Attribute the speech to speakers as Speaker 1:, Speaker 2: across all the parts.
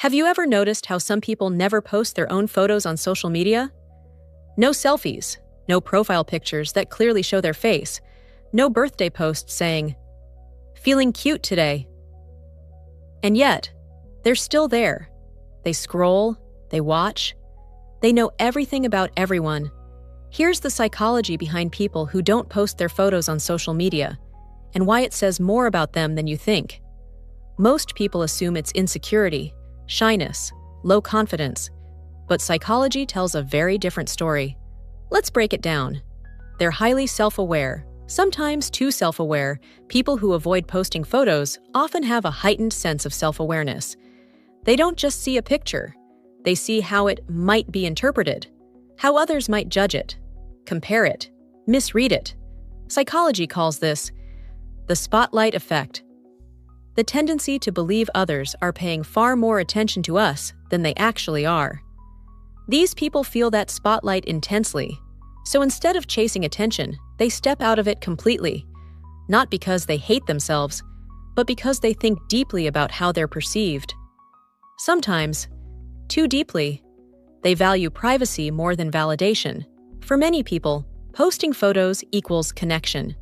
Speaker 1: Have you ever noticed how some people never post their own photos on social media? No selfies, no profile pictures that clearly show their face, no birthday posts saying, "Feeling cute today." And yet, they're still there. They scroll, they watch, they know everything about everyone. Here's the psychology behind people who don't post their photos on social media, and why it says more about them than you think. Most people assume it's insecurity, shyness, low confidence, but psychology tells a very different story. Let's break it down. They're highly self-aware, sometimes too self-aware. People who avoid posting photos often have a heightened sense of self-awareness. They don't just see a picture, they see how it might be interpreted, how others might judge it, compare it, misread it. Psychology calls this the spotlight effect. The tendency to believe others are paying far more attention to us than they actually are. These people feel that spotlight intensely, so instead of chasing attention, they step out of it completely, not because they hate themselves, but because they think deeply about how they're perceived. Sometimes, too deeply, they value privacy more than validation. For many people, posting photos equals connection.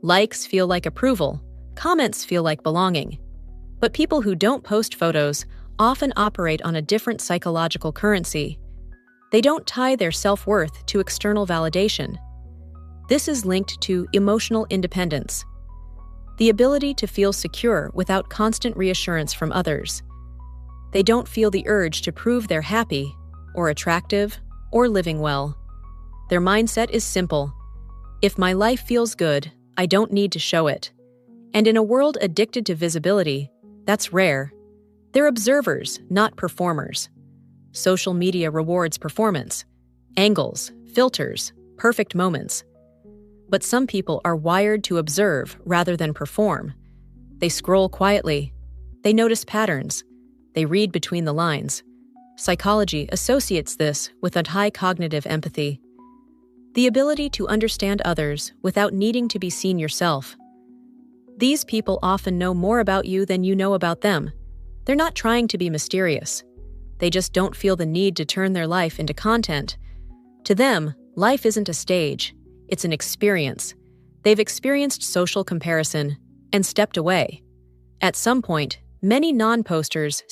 Speaker 1: Likes feel like approval, comments feel like belonging. But people who don't post photos often operate on a different psychological currency. They don't tie their self-worth to external validation. This is linked to emotional independence, the ability to feel secure without constant reassurance from others. They don't feel the urge to prove they're happy, or attractive, or living well. Their mindset is simple. If my life feels good, I don't need to show it. And in a world addicted to visibility, that's rare. They're observers, not performers. Social media rewards performance, angles, filters, perfect moments. But some people are wired to observe rather than perform. They scroll quietly. They notice patterns. They read between the lines. Psychology associates this with a high cognitive empathy, the ability to understand others without needing to be seen yourself. These people often know more about you than you know about them. They're not trying to be mysterious. They just don't feel the need to turn their life into content. To them, life isn't a stage, it's an experience. They've experienced social comparison and stepped away. At some point, many non-posters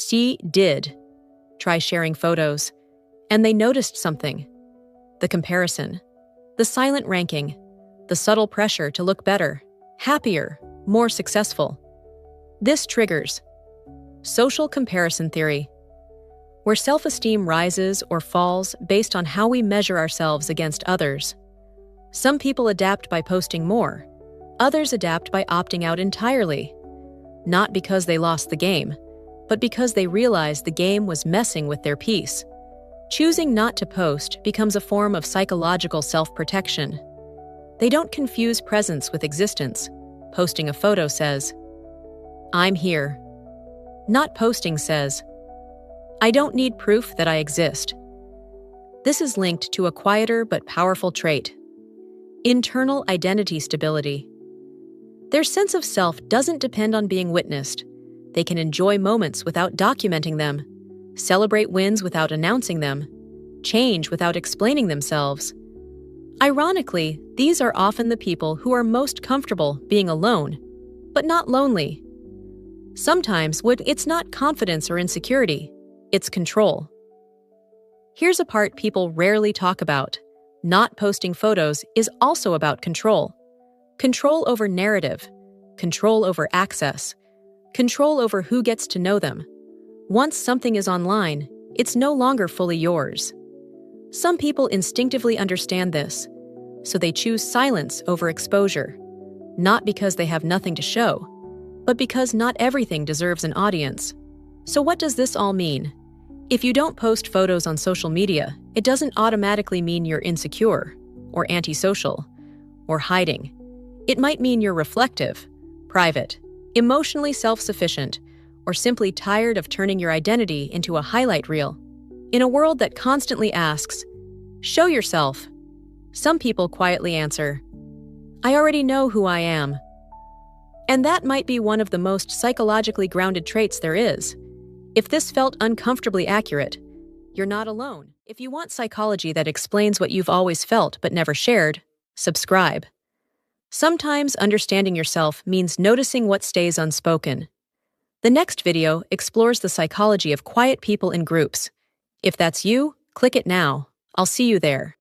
Speaker 1: did try sharing photos, and they noticed something. The comparison, the silent ranking, the subtle pressure to look better, happier, more successful. This triggers social comparison theory, where self-esteem rises or falls based on how we measure ourselves against others. Some people adapt by posting more, others adapt by opting out entirely, not because they lost the game, but because they realized the game was messing with their peace. Choosing not to post becomes a form of psychological self-protection. They don't confuse presence with existence. Posting a photo says, "I'm here." Not posting says, "I don't need proof that I exist." This is linked to a quieter but powerful trait: internal identity stability. Their sense of self doesn't depend on being witnessed. They can enjoy moments without documenting them, celebrate wins without announcing them, change without explaining themselves. Ironically, these are often the people who are most comfortable being alone, but not lonely. Sometimes it's not confidence or insecurity, it's control. Here's a part people rarely talk about. Not posting photos is also about control. Control over narrative, control over access, control over who gets to know them. Once something is online, it's no longer fully yours. Some people instinctively understand this, so they choose silence over exposure, not because they have nothing to show, but because not everything deserves an audience. So what does this all mean? If you don't post photos on social media, it doesn't automatically mean you're insecure, or antisocial, or hiding. It might mean you're reflective, private, emotionally self-sufficient, or simply tired of turning your identity into a highlight reel. In a world that constantly asks, "Show yourself," some people quietly answer, "I already know who I am." And that might be one of the most psychologically grounded traits there is. If this felt uncomfortably accurate, you're not alone. If you want psychology that explains what you've always felt but never shared, subscribe. Sometimes understanding yourself means noticing what stays unspoken. The next video explores the psychology of quiet people in groups. If that's you, click it now. I'll see you there.